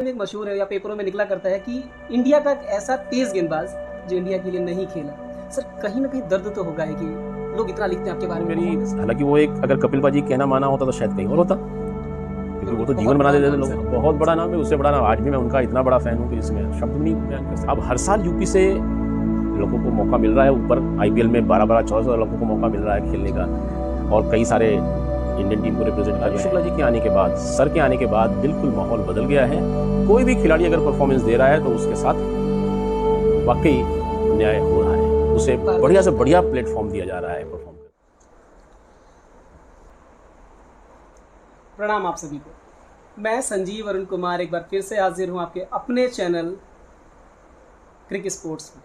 एक मशहूर है या पेपरों में निकला करता है कि इंडिया का एक ऐसा तेज गेंदबाज जो इंडिया के लिए नहीं खेला। सर कहीं ना कहीं दर्द तो होगा है कि लोग इतना लिखते हैं आपके बारे में। मेरी हालांकि वो एक अगर कपिल पाजी कहना माना होता तो शायद कहीं और होता, क्योंकि वो तो जीवन बना देते थे लोग। बहुत बड़ा नाम है, उससे बड़ा नाम। आज भी मैं उनका इतना बड़ा फैन हूँ कि इसमें शब्द नहीं बयान कर सकता। अब हर साल यूपी से लोगों को मौका मिल रहा है, ऊपर आईपीएल में 12-14 लोगों को मौका मिल रहा है खेलने का, और कई सारे इंडियन टीम को रिप्रेजेंट कर रहे हैं। शुक्ला जी के आने के बाद, सर के आने के बाद बिल्कुल माहौल बदल गया है। कोई भी खिलाड़ी अगर परफॉर्मेंस दे रहा है तो उसके साथ वाकई न्याय हो रहा है, उसे बढ़िया से बढ़िया प्लेटफॉर्म दिया जा रहा है परफॉर्म कर। प्रणाम आप सभी को। मैं संजीव अरुण कुमार एक बार फिर से हाजिर हूँ आपके अपने चैनल क्रिकेट स्पोर्ट्स में।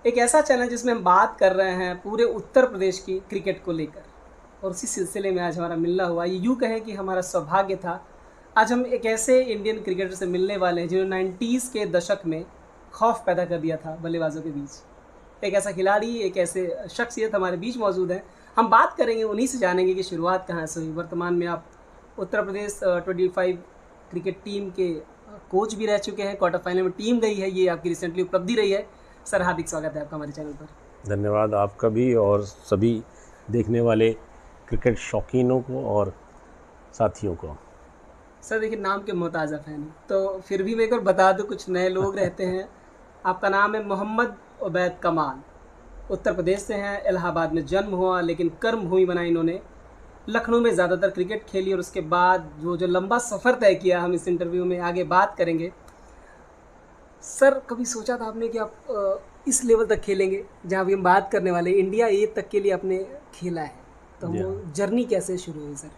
एक ऐसा चैनल जिसमें हम बात कर रहे हैं पूरे उत्तर प्रदेश की क्रिकेट को लेकर, और उसी सिलसिले में आज हमारा मिलना हुआ। ये यूँ कहें कि हमारा सौभाग्य था। आज हम एक ऐसे इंडियन क्रिकेटर से मिलने वाले हैं जिन्होंने 90s के दशक में खौफ पैदा कर दिया था बल्लेबाजों के बीच। एक ऐसा खिलाड़ी, एक ऐसे शख्सियत हमारे बीच मौजूद है। हम बात करेंगे, उन्हीं से जानेंगे कि शुरुआत कहाँ से हुई। वर्तमान में आप उत्तर प्रदेश 25 क्रिकेट टीम के कोच भी रह चुके हैं। क्वार्टर फाइनल में टीम गई है, ये आपकी रिसेंटली उपलब्धि रही है। सर हार्दिक स्वागत है आपका हमारे चैनल पर। धन्यवाद आपका भी, और सभी देखने वाले क्रिकेट शौकीनों को और साथियों को। सर देखिए, नाम के मोहताज़ फ़ैन हूँ, तो फिर भी मैं एक बार बता दूँ, कुछ नए लोग रहते हैं। आपका नाम है मोहम्मद उबैद कमाल, उत्तर प्रदेश से हैं। इलाहाबाद में जन्म हुआ, लेकिन कर्म भूमि बनाई इन्होंने। लखनऊ में ज़्यादातर क्रिकेट खेली, और उसके बाद जो लंबा सफ़र तय किया, हम इस इंटरव्यू में आगे बात करेंगे। सर कभी सोचा था आपने कि आप इस लेवल तक खेलेंगे जहाँ भी हम बात करने वाले, इंडिया ए तक के लिए आपने खेला है, तो वो जर्नी कैसे शुरू हुई सर?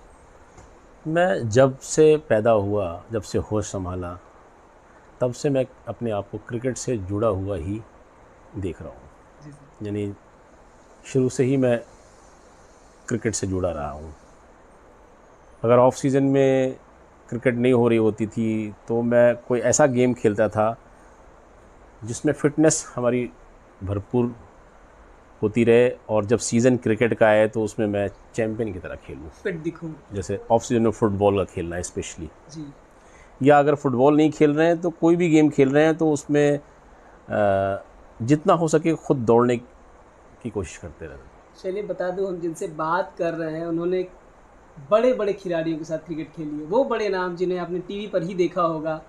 मैं जब से पैदा हुआ, जब से होश संभाला, तब से मैं अपने आप को क्रिकेट से जुड़ा हुआ ही देख रहा हूँ। यानी शुरू से ही मैं क्रिकेट से जुड़ा रहा हूँ। अगर ऑफ सीज़न में क्रिकेट नहीं हो रही होती थी तो मैं कोई ऐसा गेम खेलता था जिसमें फ़िटनेस हमारी भरपूर होती रहे, और जब सीज़न क्रिकेट का आए तो उसमें मैं चैम्पियन की तरह खेलूँ, फिट दिखूँ। जैसे ऑफ सीज़न में फुटबॉल का खेलना है स्पेशली, जी। या अगर फुटबॉल नहीं खेल रहे हैं तो कोई भी गेम खेल रहे हैं तो उसमें जितना हो सके खुद दौड़ने की कोशिश करते रहते। चलिए बता दूं, हम जिनसे बात कर रहे हैं उन्होंने बड़े बड़े खिलाड़ियों के साथ क्रिकेट खेली है। वो बड़े नाम जिन्हें आपने टीवी पर ही देखा होगा।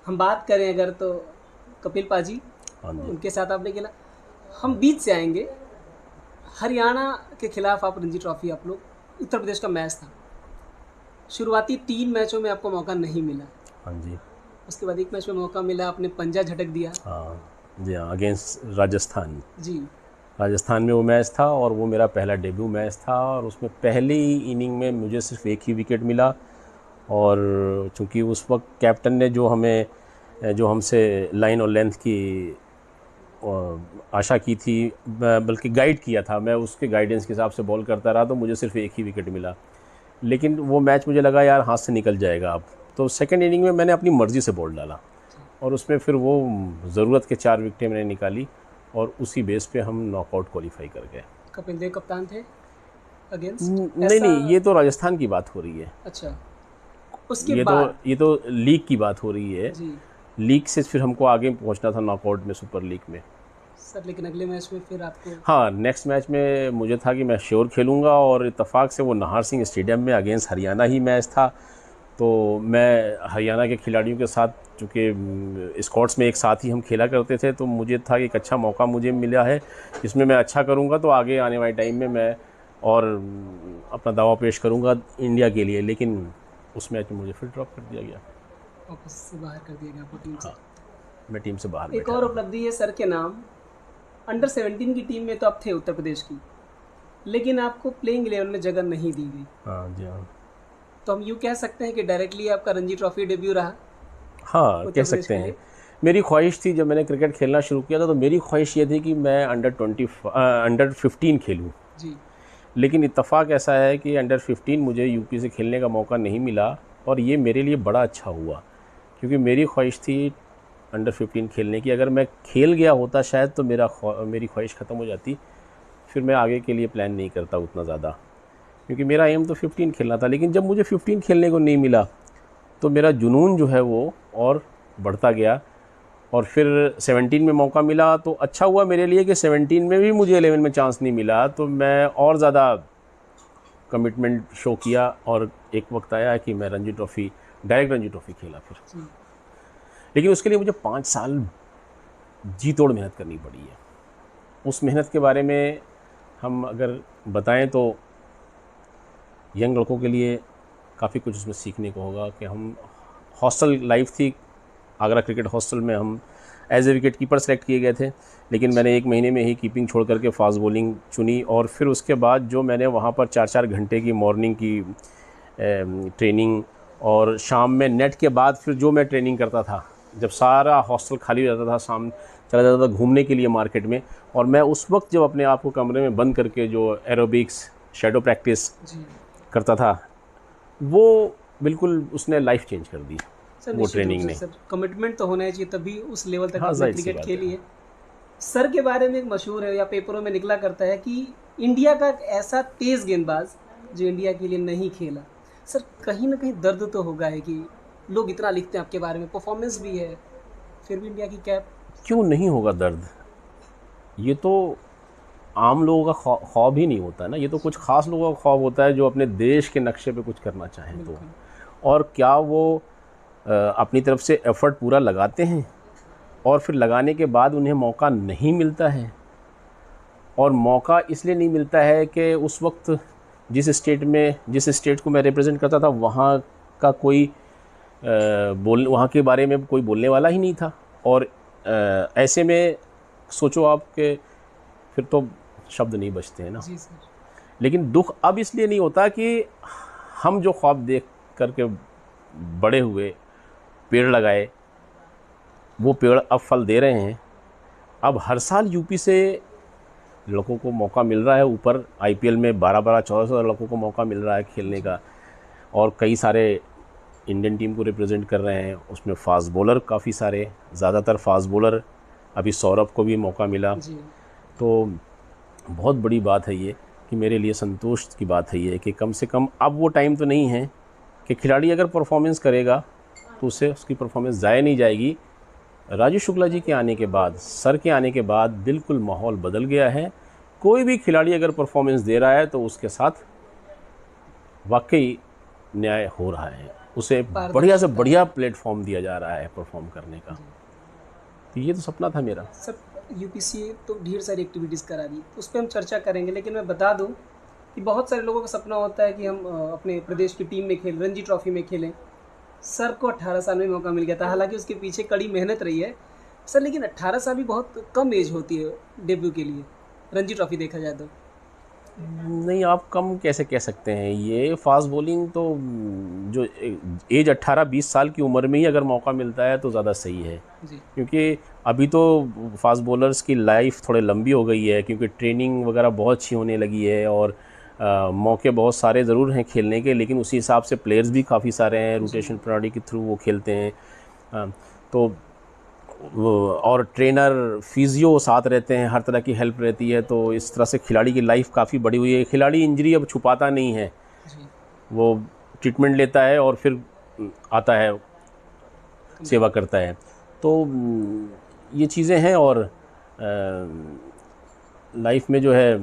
हम बात करें अगर तो कपिल पाजी, उनके साथ आपने खेला। हम बीच से आएंगे, हरियाणा के खिलाफ आप रणजी ट्रॉफी, आप लोग उत्तर प्रदेश का मैच था। शुरुआती 3 मैचों में आपको मौका नहीं मिला। हाँ जी। उसके बाद एक मैच में मौका मिला, आपने पंजा झटक दिया। हाँ जी, हाँ, अगेंस्ट राजस्थान। जी। राजस्थान में वो मैच था, और वो मेरा पहला डेब्यू मैच था, और उसमें पहली इनिंग में मुझे सिर्फ एक ही विकेट मिला। और चूँकि उस वक्त कैप्टन ने जो हमसे लाइन और लेंथ की आशा की थी, बल्कि गाइड किया था, मैं उसके गाइडेंस के हिसाब से बॉल करता रहा, तो मुझे सिर्फ एक ही विकेट मिला। लेकिन वो मैच मुझे लगा यार हाथ से निकल जाएगा अब, तो सेकंड इनिंग में मैंने अपनी मर्ज़ी से बॉल डाला, और उसमें फिर वो ज़रूरत के 4 विकेटें मैंने निकाली, और उसी बेस पे हम नॉकआउट क्वालिफाई कर गए। कपिल देव कप्तान थे अगेंस्ट? नहीं, ये तो राजस्थान की बात हो रही है। अच्छा, उसके बाद ये तो लीग की बात हो रही है जी। लीग से फिर हमको आगे पहुंचना था नॉकआउट में, सुपर लीग में। सर लेकिन अगले मैच में फिर आपको? हाँ, नेक्स्ट मैच में मुझे था कि मैं श्योर खेलूँगा, और इत्तेफाक से वो नाहर सिंह स्टेडियम में अगेंस्ट हरियाणा ही मैच था। तो मैं हरियाणा के खिलाड़ियों के साथ, चूँकि स्क्वाड्स में एक साथ ही हम खेला करते थे, तो मुझे था कि एक अच्छा मौका मुझे मिला है, इसमें मैं अच्छा करूँगा तो आगे आने वाले टाइम में मैं और अपना दावा पेश करूँगा इंडिया के लिए। लेकिन उस मैच में मुझे फिर ड्रॉप कर दिया गया, वापस से बाहर कर दिया गया आपको टीम से। हाँ, मैं टीम से बाहर एक और उपलब्धि है सर के नाम, अंडर 17 की टीम में तो आप थे उत्तर प्रदेश की, लेकिन आपको प्लेइंग 11 में जगह नहीं दी गई। हाँ जी, हाँ। तो हम यूँ कह सकते हैं कि डायरेक्टली आपका रणजी ट्रॉफी डेब्यू रहा? हाँ, कह सकते हैं। मेरी ख्वाहिश थी, जब मैंने क्रिकेट खेलना शुरू किया था तो मेरी ख्वाहिश ये थी कि मैं अंडर 15 खेलूँ। जी। लेकिन इत्तेफाक ऐसा है कि अंडर 15 मुझे यूपी से खेलने का मौका नहीं मिला, और ये मेरे लिए बड़ा अच्छा हुआ, क्योंकि मेरी ख्वाहिश थी अंडर 15 खेलने की। अगर मैं खेल गया होता शायद तो मेरी ख्वाहिश ख़त्म हो जाती, फिर मैं आगे के लिए प्लान नहीं करता उतना ज़्यादा, क्योंकि मेरा एम तो 15 खेलना था। लेकिन जब मुझे 15 खेलने को नहीं मिला तो मेरा जुनून जो है वो और बढ़ता गया। और फिर 17 में मौका मिला तो अच्छा हुआ मेरे लिए कि 17 में भी मुझे 11 में चांस नहीं मिला, तो मैं और ज़्यादा कमिटमेंट शो किया और एक वक्त आया कि मैं Ranji trophy, direct Ranji trophy खेला फिर। लेकिन उसके लिए मुझे 5 साल जी तोड़ मेहनत करनी पड़ी है। उस मेहनत के बारे में हम अगर बताएं तो यंग लड़कों के लिए काफ़ी कुछ उसमें सीखने को होगा कि हम हॉस्टल लाइफ थी, आगरा क्रिकेट हॉस्टल में हम as a wicket keeper select किए गए थे, लेकिन मैंने 1 महीने में ही कीपिंग छोड़ करके फास्ट बॉलिंग चुनी। और फिर उसके बाद जो मैंने वहाँ पर 4-4 घंटे की मॉर्निंग की ट्रेनिंग और शाम में नेट के बाद फिर जो मैं ट्रेनिंग करता था, जब सारा हॉस्टल खाली रहता था, शाम चला जाता था घूमने के लिए मार्केट में, और मैं उस वक्त जब अपने आप को कमरे में बंद करके जो एरोबिक्स शैडो प्रैक्टिस करता था, वो बिल्कुल उसने लाइफ चेंज कर दी वो ट्रेनिंग ने। सर कमिटमेंट तो होना चाहिए, तभी उस लेवल तक हाँ, आपने क्रिकेट खेली है। सर के बारे में एक मशहूर है या पेपरों में निकला करता है कि इंडिया का एक ऐसा तेज़ गेंदबाज जो इंडिया के लिए नहीं खेला। सर कहीं ना कहीं दर्द तो होगा है कि लोग इतना लिखते हैं आपके बारे में, परफॉर्मेंस भी है, फिर भी इंडिया की कैप। क्यों नहीं होगा दर्द? ये तो आम लोगों का ख्वाब ही नहीं होता है ना, ये तो कुछ ख़ास लोगों का ख्वाब होता है जो अपने देश के नक्शे पे कुछ करना चाहें तो। और क्या वो अपनी तरफ से एफ़र्ट पूरा लगाते हैं और फिर लगाने के बाद उन्हें मौका नहीं मिलता है? और मौका इसलिए नहीं मिलता है कि उस वक्त जिस स्टेट को मैं रिप्रेजेंट करता था वहाँ का कोई वहाँ के बारे में कोई बोलने वाला ही नहीं था। और ऐसे में सोचो आप कि फिर तो शब्द नहीं बचते हैं ना। जी सर। लेकिन दुख अब इसलिए नहीं होता कि हम जो ख्वाब देख करके बड़े हुए, पेड़ लगाए, वो पेड़ अब फल दे रहे हैं। अब हर साल यूपी से लड़कों को मौका मिल रहा है, ऊपर आईपीएल में 12-14 लड़कों को मौका मिल रहा है खेलने का, और कई सारे इंडियन टीम को रिप्रेजेंट कर रहे हैं। उसमें फास्ट बॉलर काफ़ी सारे, ज़्यादातर फास्ट बॉलर, अभी सौरभ को भी मौका मिला। तो बहुत बड़ी बात है ये कि मेरे लिए संतोष की बात है ये कि कम से कम अब वो टाइम तो नहीं है कि खिलाड़ी अगर परफॉर्मेंस करेगा तो उससे उसकी परफॉर्मेंस ज़ाया नहीं जाएगी। राजू शुक्ला जी के आने के बाद, सर के आने के बाद बिल्कुल माहौल बदल गया है। कोई भी खिलाड़ी अगर परफॉर्मेंस दे रहा है तो उसके साथ वाकई न्याय हो रहा है, उसे बढ़िया से बढ़िया प्लेटफॉर्म दिया जा रहा है परफॉर्म करने का। तो ये तो सपना था मेरा। सब यूपीसी तो ढेर सारी एक्टिविटीज़ करा दी, उस पर हम चर्चा करेंगे, लेकिन मैं बता दूं कि बहुत सारे लोगों का सपना होता है कि हम अपने प्रदेश की टीम में खेलें, रणजी ट्रॉफी में खेलें। सर को 18 साल में मौका मिल गया था, हालांकि उसके पीछे कड़ी मेहनत रही है सर, लेकिन 18 साल भी बहुत कम एज होती है डेब्यू के लिए, रणजी ट्रॉफी देखा जाए तो। नहीं, आप कम कैसे कह सकते हैं? ये फास्ट बॉलिंग तो जो एज 18-20 साल की उम्र में ही अगर मौका मिलता है तो ज़्यादा सही है जी। क्योंकि अभी तो फास्ट बॉलर्स की लाइफ थोड़ी लंबी हो गई है, क्योंकि ट्रेनिंग वगैरह बहुत अच्छी होने लगी है और मौके बहुत सारे ज़रूर हैं खेलने के, लेकिन उसी हिसाब से प्लेयर्स भी काफ़ी सारे हैं, रोटेशन प्रणाली के थ्रू वो खेलते हैं। तो और ट्रेनर, फिजियो साथ रहते हैं, हर तरह की हेल्प रहती है। तो इस तरह से खिलाड़ी की लाइफ काफ़ी बड़ी हुई है। खिलाड़ी इंजरी अब छुपाता नहीं है, वो ट्रीटमेंट लेता है और फिर आता है, सेवा करता है। तो ये चीज़ें हैं। और लाइफ में जो है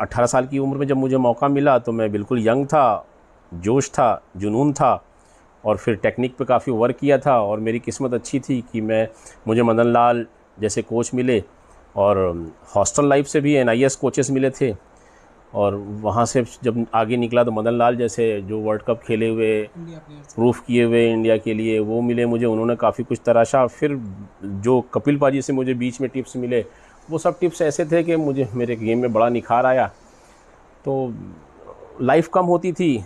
18 साल की उम्र में जब मुझे मौका मिला तो मैं बिल्कुल यंग था, जोश था, जुनून था, और फिर टेक्निक पे काफ़ी वर्क किया था। और मेरी किस्मत अच्छी थी कि मुझे मदन लाल जैसे कोच मिले, और हॉस्टल लाइफ से भी NIS कोचेस मिले थे, और वहाँ से जब आगे निकला तो मदन लाल जैसे जो वर्ल्ड कप खेले हुए, प्रूफ किए हुए इंडिया के लिए, वो मिले मुझे। उन्होंने काफ़ी कुछ तराशा। फिर जो कपिल पाजी से मुझे बीच में टिप्स मिले, वो सब टिप्स ऐसे थे कि मुझे मेरे गेम में बड़ा निखार आया। तो लाइफ कम होती थी,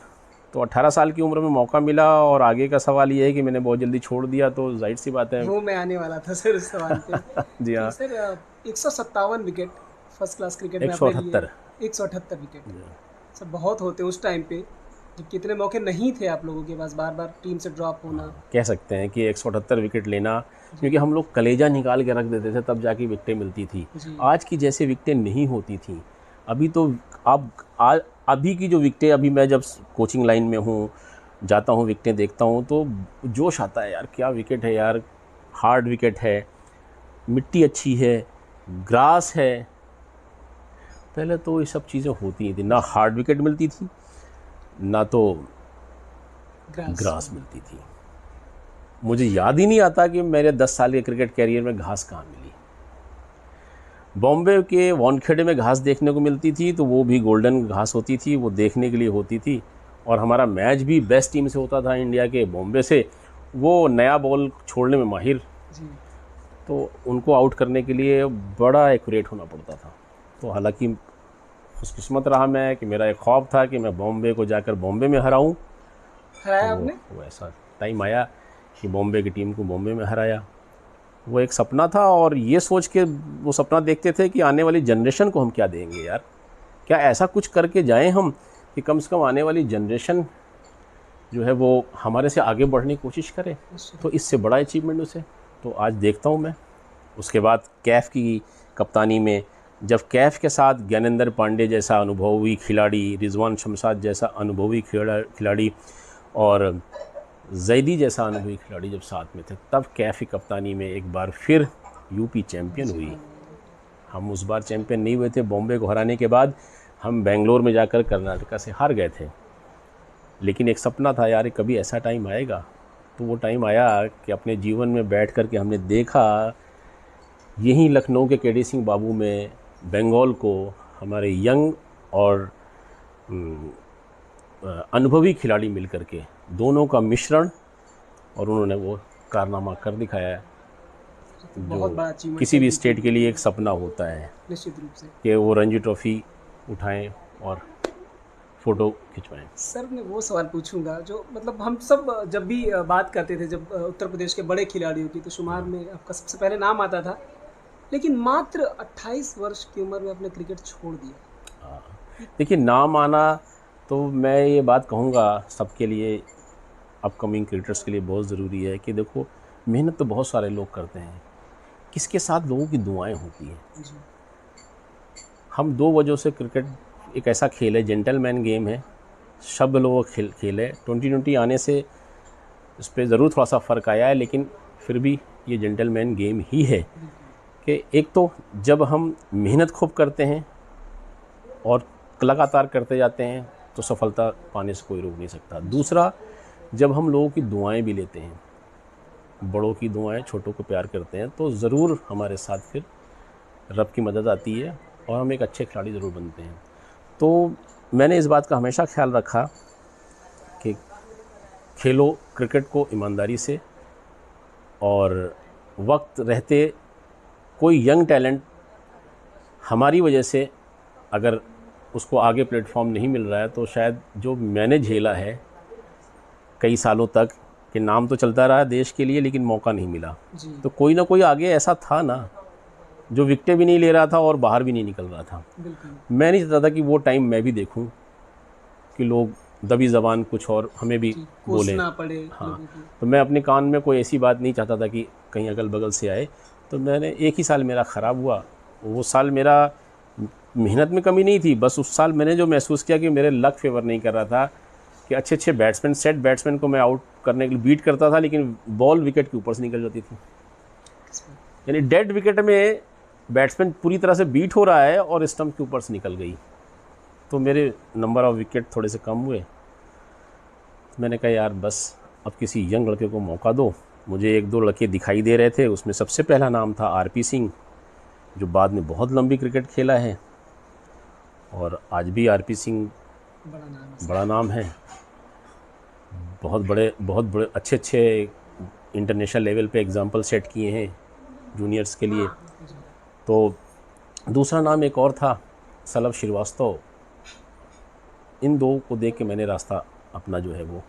तो 18 साल की उम्र में मौका मिला, और आगे का सवाल ये है कि मैंने बहुत जल्दी छोड़ दिया, तो जाहिर सी बात है। वो मैं आने वाला था सर उस सवाल पे। जी हाँ sir 157 wicket first class cricket में 178 विकेट सर बहुत होते उस टाइम पे, जब कितने मौके नहीं थे आप लोगों के पास, बार बार टीम से ड्रॉप होना। कह सकते हैं कि 178 विकेट लेना, क्योंकि हम लोग कलेजा निकाल के रख देते थे, तब जाके विकेटें मिलती थी। आज की जैसे विकेटें नहीं होती थी। अभी तो अभी की जो विकेटें, अभी मैं जब कोचिंग लाइन में हूँ, जाता हूँ, विकेटें देखता हूँ तो जोश आता है यार, क्या विकेट है यार, हार्ड विकेट है, मिट्टी अच्छी है, ग्रास है। पहले तो ये सब चीज़ें होती थी, ना हार्ड विकेट मिलती थी ना तो ग्रास मिलती थी। मुझे याद ही नहीं आता कि मेरे 10 साल के क्रिकेट कैरियर में घास कहाँ मिली। बॉम्बे के वानखेड़े में घास देखने को मिलती थी, तो वो भी गोल्डन घास होती थी, वो देखने के लिए होती थी। और हमारा मैच भी बेस्ट टीम से होता था इंडिया के, बॉम्बे से। वो नया बॉल छोड़ने में माहिर, तो उनको आउट करने के लिए बड़ा एक्यूरेट होना पड़ता था। तो हालांकि खुशकिस्मत रहा मैं कि मेरा एक ख्वाब था कि मैं बॉम्बे को जाकर बॉम्बे में हराऊं। हराया आपने? वो ऐसा टाइम आया कि बॉम्बे की टीम को बॉम्बे में हराया। वो एक सपना था, और ये सोच के वो सपना देखते थे कि आने वाली जनरेशन को हम क्या देंगे यार, क्या ऐसा कुछ करके जाएं हम कि कम से कम आने वाली जनरेशन जो है वो हमारे से आगे बढ़ने की कोशिश करे। तो इससे बड़ा अचीवमेंट उसे तो आज देखता हूँ मैं। उसके बाद कैफ की कप्तानी में, जब कैफ के साथ ज्ञानेंद्र पांडे जैसा अनुभवी खिलाड़ी, रिजवान शमशाद जैसा अनुभवी खिलाड़ी और जैदी जैसा अनुभवी खिलाड़ी जब साथ में थे, तब कैफ की कप्तानी में एक बार फिर यूपी चैम्पियन हुई। हम उस बार चैम्पियन नहीं हुए थे, बॉम्बे को हराने के बाद हम बेंगलोर में जाकर कर्नाटका से हार गए थे। लेकिन एक सपना था यार, कभी ऐसा टाइम आएगा। तो वो टाइम आया कि अपने जीवन में बैठ कर के हमने देखा, यहीं लखनऊ के केडी सिंह बाबू में बंगाल को हमारे यंग और अनुभवी खिलाड़ी मिल कर के, दोनों का मिश्रण, और उन्होंने वो कारनामा कर दिखाया है जो किसी भी स्टेट के लिए एक सपना होता है, निश्चित रूप से, कि वो रणजी ट्रॉफी उठाएं और फ़ोटो खिंचवाएं। सर मैं वो सवाल पूछूंगा जो मतलब हम सब जब भी बात करते थे, जब उत्तर प्रदेश के बड़े खिलाड़ियों की, तो शुमार में आपका सबसे पहले नाम आता था, लेकिन मात्र 28 वर्ष की उम्र में आपने क्रिकेट छोड़ दिया। देखिए, नाम आना तो मैं ये बात कहूँगा सबके लिए, अपकमिंग क्रिकेटर्स के लिए बहुत ज़रूरी है कि देखो, मेहनत तो बहुत सारे लोग करते हैं, किसके साथ लोगों की दुआएं होती हैं। हम 2 वजहों से, क्रिकेट एक ऐसा खेल है, जेंटलमैन गेम है, शब्द लोगों खेल है। 2020 आने से इस पर ज़रूर थोड़ा सा फ़र्क आया है, लेकिन फिर भी ये जेंटलमैन गेम ही है कि एक तो जब हम मेहनत खूब करते हैं और लगातार करते जाते हैं तो सफलता पाने से कोई रोक नहीं सकता। दूसरा, जब हम लोगों की दुआएं भी लेते हैं, बड़ों की दुआएं, छोटों को प्यार करते हैं, तो ज़रूर हमारे साथ फिर रब की मदद आती है और हम एक अच्छे खिलाड़ी ज़रूर बनते हैं। तो मैंने इस बात का हमेशा ख्याल रखा कि खेलो क्रिकेट को ईमानदारी से, और वक्त रहते कोई यंग टैलेंट हमारी वजह से अगर उसको आगे प्लेटफॉर्म नहीं मिल रहा है, तो शायद जो मैंने झेला है कई सालों तक कि नाम तो चलता रहा देश के लिए, लेकिन मौका नहीं मिला, तो कोई ना कोई आगे ऐसा था ना जो विकेटें भी नहीं ले रहा था और बाहर भी नहीं निकल रहा था। मैं नहीं चाहता था कि वो टाइम मैं भी देखूं कि लोग दबी ज़बान कुछ और हमें भी बोले पड़े। हाँ, तो मैं अपने कान में कोई ऐसी बात नहीं चाहता था कि कहीं अगल बगल से आए। तो मैंने, एक ही साल मेरा ख़राब हुआ, वो साल मेरा मेहनत में कमी नहीं थी, बस उस साल मैंने जो महसूस किया कि मेरे लक फेवर नहीं कर रहा था, कि अच्छे अच्छे बैट्समैन, सेट बैट्समैन को मैं आउट करने के लिए बीट करता था, लेकिन बॉल विकेट के ऊपर से निकल जाती थी। यानी डेड विकेट में बैट्समैन पूरी तरह से बीट हो रहा है और स्टंप के ऊपर से निकल गई, तो मेरे नंबर ऑफ विकेट थोड़े से कम हुए। मैंने कहा यार बस, अब किसी यंग लड़के को मौका दो। मुझे 1-2 लड़के दिखाई दे रहे थे, उसमें सबसे पहला नाम था आरपी सिंह, जो बाद में बहुत लंबी क्रिकेट खेला है, और आज भी आरपी सिंह बड़ा नाम है। बहुत बड़े अच्छे इंटरनेशनल लेवल पे एग्जाम्पल सेट किए हैं जूनियर्स के लिए। तो दूसरा नाम एक और था, सलभ श्रीवास्तव। इन 2 को देख के मैंने रास्ता अपना जो है वो,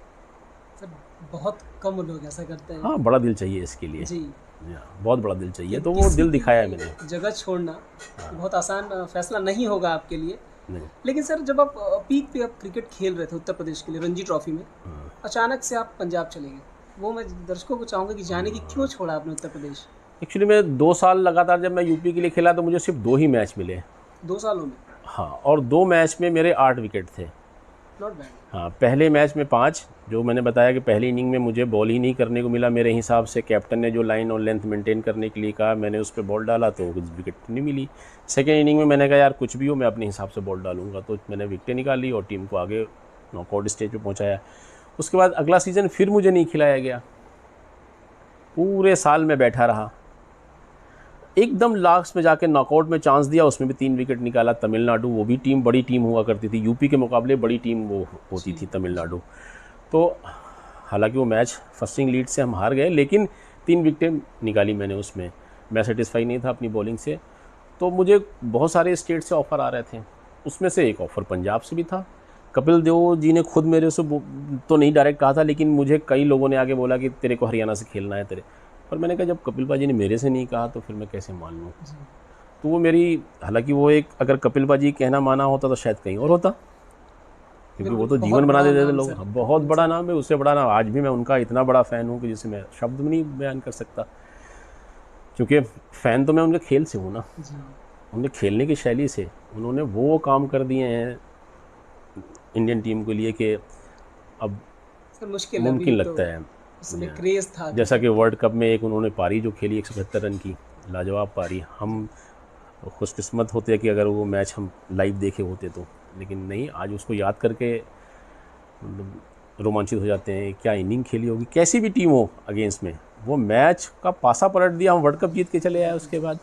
बहुत कम लोग ऐसा करते हैं। हाँ, बड़ा दिल चाहिए इसके लिए जी, बहुत बड़ा दिल चाहिए, तो वो दिल दिखाया है मैंने। जगह छोड़ना बहुत आसान फैसला नहीं होगा आपके लिए। नहीं। लेकिन सर, जब आप पीक पे आप क्रिकेट खेल रहे थे उत्तर प्रदेश के लिए रणजी ट्रॉफी में, अचानक से आप पंजाब चले गए, वो मैं दर्शकों को चाहूँगा कि जाने की क्यों छोड़ा आपने उत्तर प्रदेश? एक्चुअली मैं 2 साल लगातार जब मैं यूपी के लिए खेला तो मुझे सिर्फ 2 ही मैच मिले 2 सालों में। हाँ, और 2 मैच में मेरे 8 विकेट थे। Not bad. हाँ, पहले मैच में 5, जो मैंने बताया कि पहली इनिंग में मुझे बॉल ही नहीं करने को मिला मेरे हिसाब से, कैप्टन ने जो लाइन और लेंथ मेंटेन करने के लिए कहा, मैंने उस पर बॉल डाला तो कुछ विकेट नहीं मिली। सेकेंड इनिंग में मैंने कहा यार कुछ भी हो मैं अपने हिसाब से बॉल डालूंगा, तो मैंने विकेटें निकाली और टीम को आगे नॉकआउट स्टेज पे पहुंचाया। उसके बाद अगला सीज़न फिर मुझे नहीं खिलाया गया, पूरे साल में बैठा रहा। एकदम लास्ट में जाके नॉकआउट में चांस दिया, उसमें भी 3 विकेट निकाला। तमिलनाडु, वो भी टीम बड़ी टीम हुआ करती थी, यूपी के मुकाबले बड़ी टीम वो होती थी तमिलनाडु। तो हालांकि वो मैच फर्स्टिंग लीड से हम हार गए, लेकिन 3 विकेटें निकाली मैंने उसमें। मैं सेटिस्फाई नहीं था अपनी बॉलिंग से। तो मुझे बहुत सारे स्टेट से ऑफ़र आ रहे थे, उसमें से एक ऑफ़र पंजाब से भी था। कपिल देव जी ने खुद मेरे से तो नहीं डायरेक्ट कहा था, लेकिन मुझे कई लोगों ने आगे बोला कि तेरे को हरियाणा से खेलना है तेरे। पर मैंने कहा जब कपिल बाजी ने मेरे से नहीं कहा तो फिर मैं कैसे मान लूँ। तो वो मेरी, हालांकि वो एक, अगर कपिल बाजी कहना माना होता तो शायद कहीं और होता, क्योंकि वो तो जीवन बना देते थे लोग। बहुत बड़ा नाम है, उससे बड़ा नाम। आज भी मैं उनका इतना बड़ा फ़ैन हूँ कि जिसे मैं शब्द में नहीं बयान कर सकता, क्योंकि फ़ैन तो मैं उनके खेल से हूँ ना, उनके खेलने की शैली से। उन्होंने वो काम कर दिए हैं इंडियन टीम के लिए कि अब मुमकिन लगता है। उसमें क्रेज था, जैसा कि वर्ल्ड कप में एक उन्होंने पारी जो खेली 175 रन की, लाजवाब पारी। हम खुशकिस्मत होते हैं कि अगर वो मैच हम लाइव देखे होते तो, लेकिन नहीं, आज उसको याद करके रोमांचित हो जाते हैं। क्या इनिंग खेली होगी, कैसी भी टीम हो अगेंस्ट में, वो मैच का पासा पलट दिया, हम वर्ल्ड कप जीत के चले आए उसके बाद।